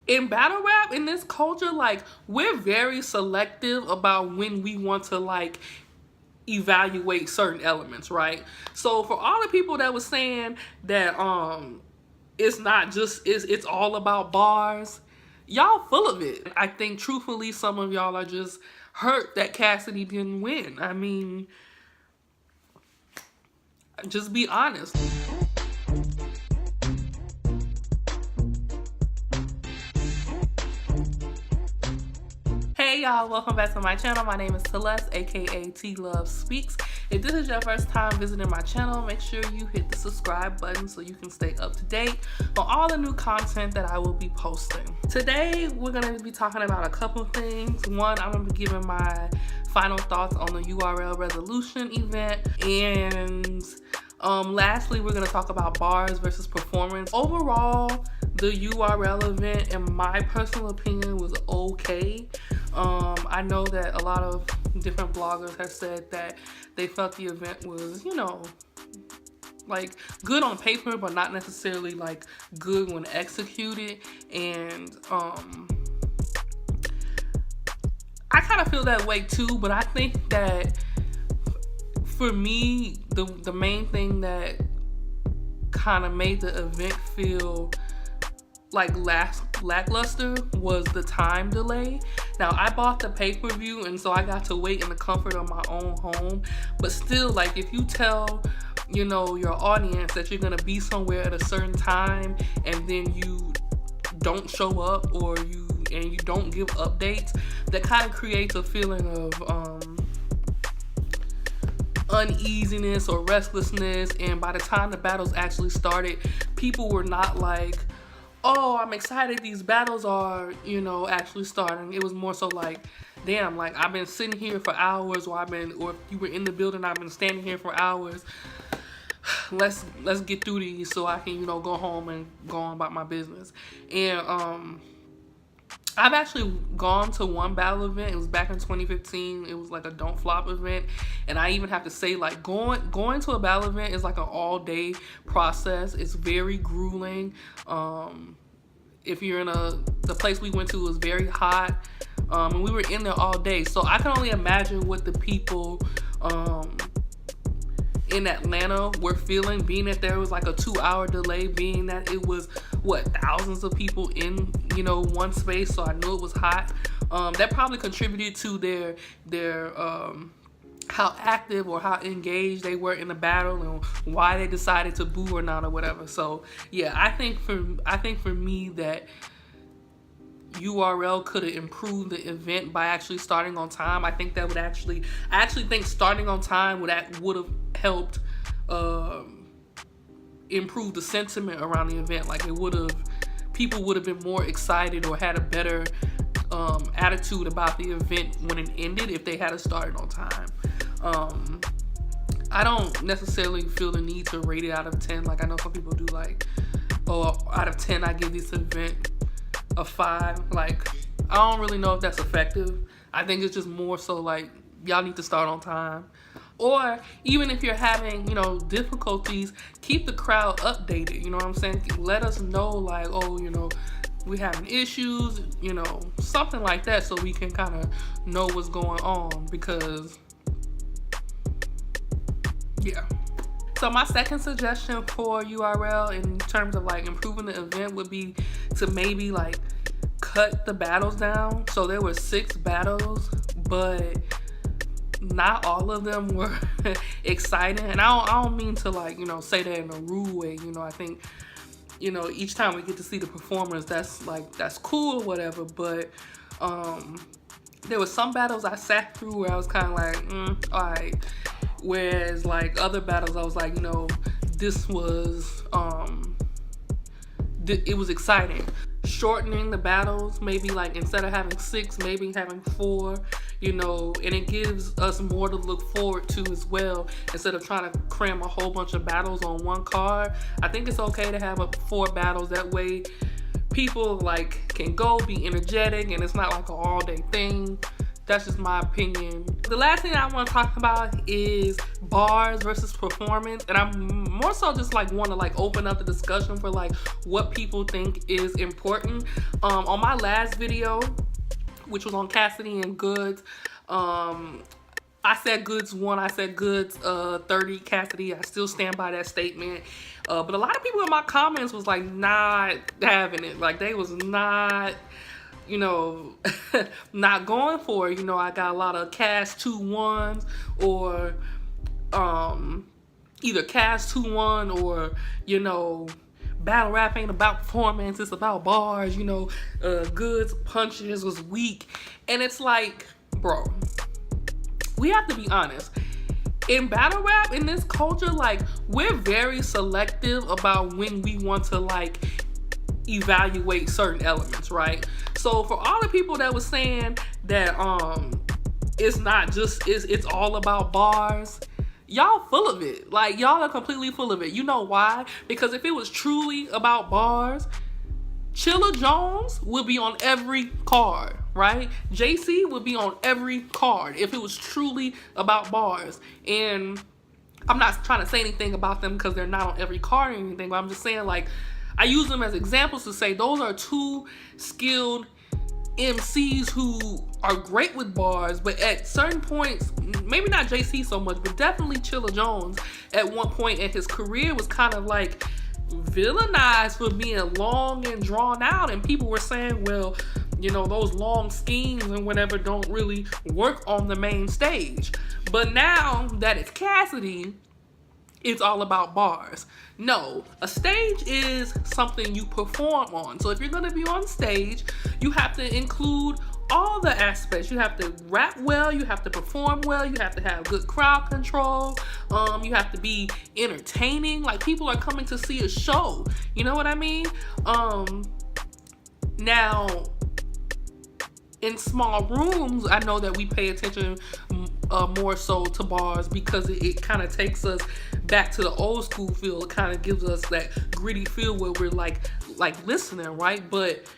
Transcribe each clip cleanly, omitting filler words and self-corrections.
In battle rap, in this culture, like, we're very selective about when we want to, like, evaluate certain elements, right? So for all the people that was saying that it's not just it's all about bars, y'all full of it. I think truthfully some of y'all are just hurt that Cassidy didn't win. I mean, just be honest. Hey y'all, welcome back to my channel. My name is Celeste, aka T Love Speaks. If this is your first time visiting my channel, make sure you hit the subscribe button so you can stay up to date on all the new content that I will be posting. Today, we're gonna be talking about a couple things. One, I'm gonna be giving my final thoughts on the URL resolution event, and lastly, we're gonna talk about bars versus performance. Overall, the URL event, in my personal opinion, was okay. I know that a lot of different bloggers have said that they felt the event was, you know, like good on paper, but not necessarily like good when executed. And I kind of feel that way too, but I think that for me, the main thing that kind of made the event feel like lackluster was the time delay. Now, I bought the pay-per-view, and so I got to wait in the comfort of my own home. But still, like, if you tell, you know, your audience that you're gonna be somewhere at a certain time, and then you don't show up, or you don't give updates, that kind of creates a feeling of uneasiness or restlessness. And by the time the battles actually started, people were not like, oh, I'm excited these battles are, you know, actually starting. It was more so like, damn, like I've been sitting here for hours, or if you were in the building, I've been standing here for hours. Let's get through these so I can, you know, go home and go on about my business. And I've actually gone to one battle event. It was back in 2015. It was like a Don't Flop event. And I even have to say, like, going to a battle event is like an all-day process. It's very grueling. If you're in the place we went to was very hot. And we were in there all day. So I can only imagine what the people in Atlanta were feeling, being that there was like a 2-hour delay, being that it was thousands of people in, you know, one space. So I knew it was hot. That probably contributed to their how active or how engaged they were in the battle, and why they decided to boo or not or whatever. So yeah, I think for me that URL could have improved the event by actually starting on time. I think that I actually think starting on time would have helped improve the sentiment around the event. Like, people would have been more excited or had a better attitude about the event when it ended if they had started on time. I don't necessarily feel the need to rate it out of 10. Like, I know some people do, like, oh, out of 10 I give this event a 5. Like, I don't really know if that's effective. I think it's just more so like, y'all need to start on time. Or even if you're having, you know, difficulties, keep the crowd updated. You know what I'm saying? Let us know, like, oh, you know, we're having issues, you know, something like that, so we can kind of know what's going on. Because yeah. So my second suggestion for URL in terms of like improving the event would be to maybe like cut the battles down. So there were 6 battles, but not all of them were exciting. And I don't mean to, like, you know, say that in a rude way. You know, I think, you know, each time we get to see the performers, that's cool or whatever. But there were some battles I sat through where I was kind of like, all right. Whereas like other battles, I was like, you know, this was it was exciting. Shortening the battles, maybe like instead of having 6, maybe having 4, you know, and it gives us more to look forward to as well, instead of trying to cram a whole bunch of battles on one card. I think it's okay to have 4 battles. That way people like can go be energetic, and it's not like an all-day thing. That's just my opinion. The last thing I want to talk about is bars versus performance, and I'm more so just like want to like open up the discussion for like what people think is important. On my last video, which was on Cassidy and Goodz, I said Goodz 1, I said Goodz 30, Cassidy. I still stand by that statement. But a lot of people in my comments was like not having it. Like they was not, you know, not going for it. You know, I got a lot of CASS 2-1s or either CASS 2-1 or, you know, battle rap ain't about performance, it's about bars, you know, Goodz punches was weak. And it's like, bro, we have to be honest. In battle rap, in this culture, like, we're very selective about when we want to, like, evaluate certain elements, right? So for all the people that was saying that it's not just, it's all about bars, y'all full of it. Like, y'all are completely full of it. You know why? Because if it was truly about bars, Chilla Jones would be on every card, right? JC would be on every card if it was truly about bars. And I'm not trying to say anything about them because they're not on every card or anything, but I'm just saying, like, I use them as examples to say those are two skilled MCs who are great with bars, but at certain points, maybe not JC so much, but definitely Chilla Jones at one point in his career was kind of like villainized for being long and drawn out, and people were saying, well, you know, those long schemes and whatever don't really work on the main stage. But now that it's Cassidy, it's all about bars. No, a stage is something you perform on. So if you're gonna be on stage, you have to include all the aspects. You have to rap well, you have to perform well, you have to have good crowd control, you have to be entertaining. Like, people are coming to see a show, you know what I mean? Now, in small rooms, I know that we pay attention more so to bars because it kind of takes us back to the old school feel. It kind of gives us that gritty feel where we're like listening, right? But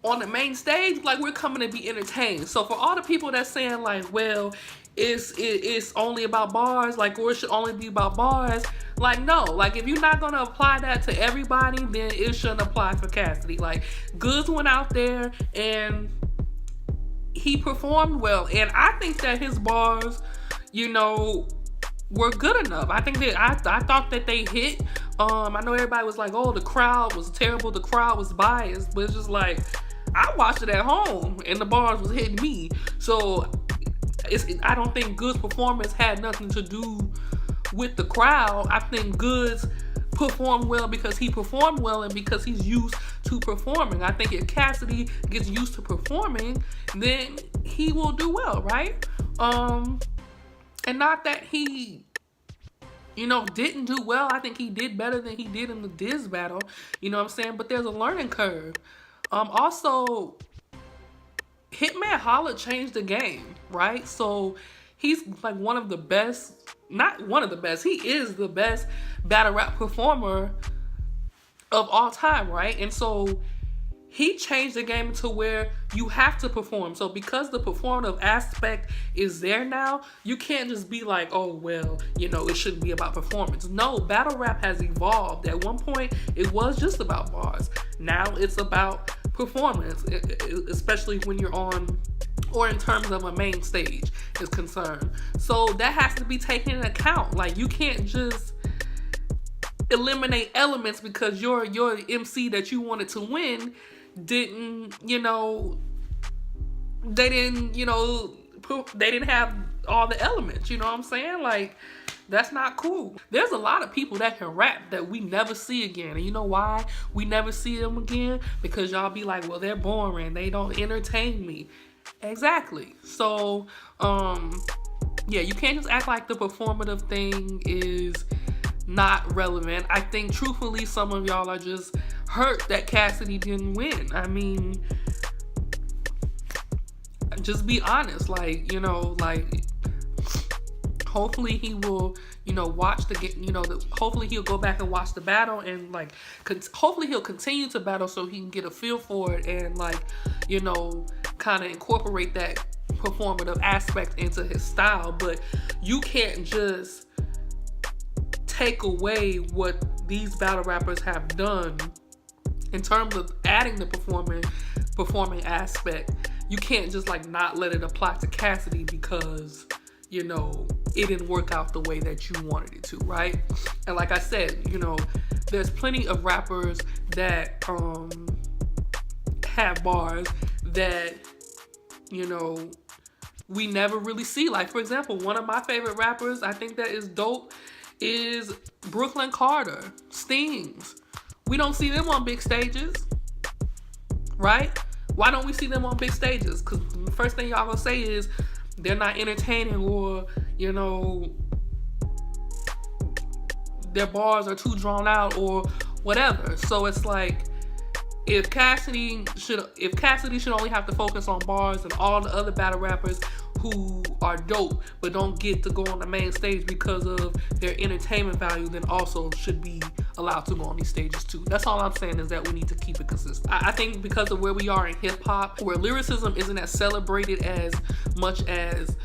on the main stage, like, we're coming to be entertained. So for all the people that's saying like, well, it's only about bars, like, or it should only be about bars, like, no. Like, if you're not gonna apply that to everybody, then it shouldn't apply for Cassidy. Like, Goodz went out there and he performed well, and I think that his bars, you know, were good enough. I think that I thought that they hit. I know everybody was like, oh, the crowd was terrible, the crowd was biased, but it's just like, I watched it at home and the bars was hitting me. So I don't think Goodz' performance had nothing to do with the crowd. I think Goodz performed well because he performed well and because he's used to performing. I think if Cassidy gets used to performing, then he will do well, right? And not that he, you know, didn't do well. I think he did better than he did in the Diz battle, you know what I'm saying? But there's a learning curve. Also, Hitman Holla changed the game, right? So he's like one of the best, not one of the best, he is the best battle rap performer of all time, right? And so he changed the game to where you have to perform. So because the performative aspect is there now, you can't just be like, oh, well, you know, it shouldn't be about performance. No, battle rap has evolved. At one point, it was just about bars. Now it's about performance, especially when you're on, or in terms of a main stage is concerned. So that has to be taken into account. Like, you can't just eliminate elements because your MC that you wanted to win didn't, you know, they didn't have all the elements, you know what I'm saying? Like, that's not cool. There's a lot of people that can rap that we never see again. And you know why we never see them again? Because y'all be like, well, they're boring, they don't entertain me. Exactly. So, yeah, you can't just act like the performative thing is not relevant. I think truthfully some of y'all are just hurt that Cassidy didn't win. I mean, just be honest. Like, you know, like, hopefully he will, you know, watch the, you know, hopefully he'll go back and watch the battle and like, hopefully he'll continue to battle so he can get a feel for it and like, you know, kind of incorporate that performative aspect into his style, but you can't just take away what these battle rappers have done in terms of adding the performing aspect. You can't just like not let it apply to Cassidy because, you know, it didn't work out the way that you wanted it to, right? And like I said, you know, there's plenty of rappers that have bars that, you know, we never really see. Like, for example, one of my favorite rappers, I think that is dope, is Brooklyn Carter, Stings. We don't see them on big stages, right? Why don't we see them on big stages? Because the first thing y'all gonna say is they're not entertaining, or, you know, their bars are too drawn out or whatever. So it's like, if Cassidy should only have to focus on bars, and all the other battle rappers who are dope but don't get to go on the main stage because of their entertainment value, then also should be allowed to go on these stages too. That's all I'm saying, is that we need to keep it consistent. I think because of where we are in hip hop, where lyricism isn't as celebrated as much as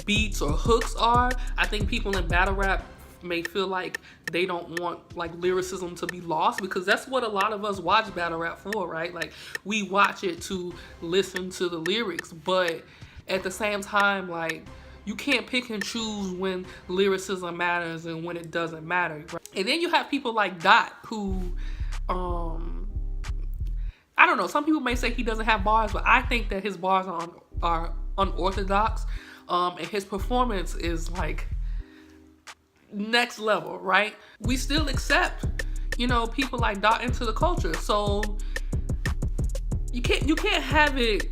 beats or hooks are, I think people in battle rap may feel like they don't want like lyricism to be lost, because that's what a lot of us watch battle rap for, right? Like, we watch it to listen to the lyrics, but at the same time, like, you can't pick and choose when lyricism matters and when it doesn't matter, right? And then you have people like Dot, who I don't know, some people may say he doesn't have bars, but I think that his bars are unorthodox, and his performance is like next level, right? We still accept, you know, people like Dot into the culture, so you can't have it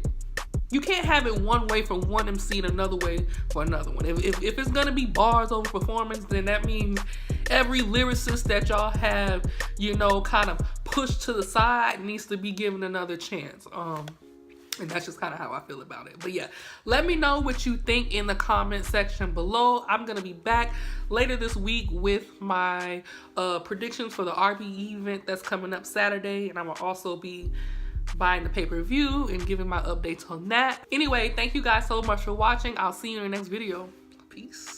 one way for one MC and another way for another one. If it's gonna be bars over performance, then that means every lyricist that y'all have, you know, kind of pushed to the side needs to be given another chance. And that's just kind of how I feel about it. But yeah, let me know what you think in the comment section below. I'm going to be back later this week with my predictions for the RBE event that's coming up Saturday. And I'm going to also be buying the pay-per-view and giving my updates on that. Anyway, thank you guys so much for watching. I'll see you in the next video. Peace.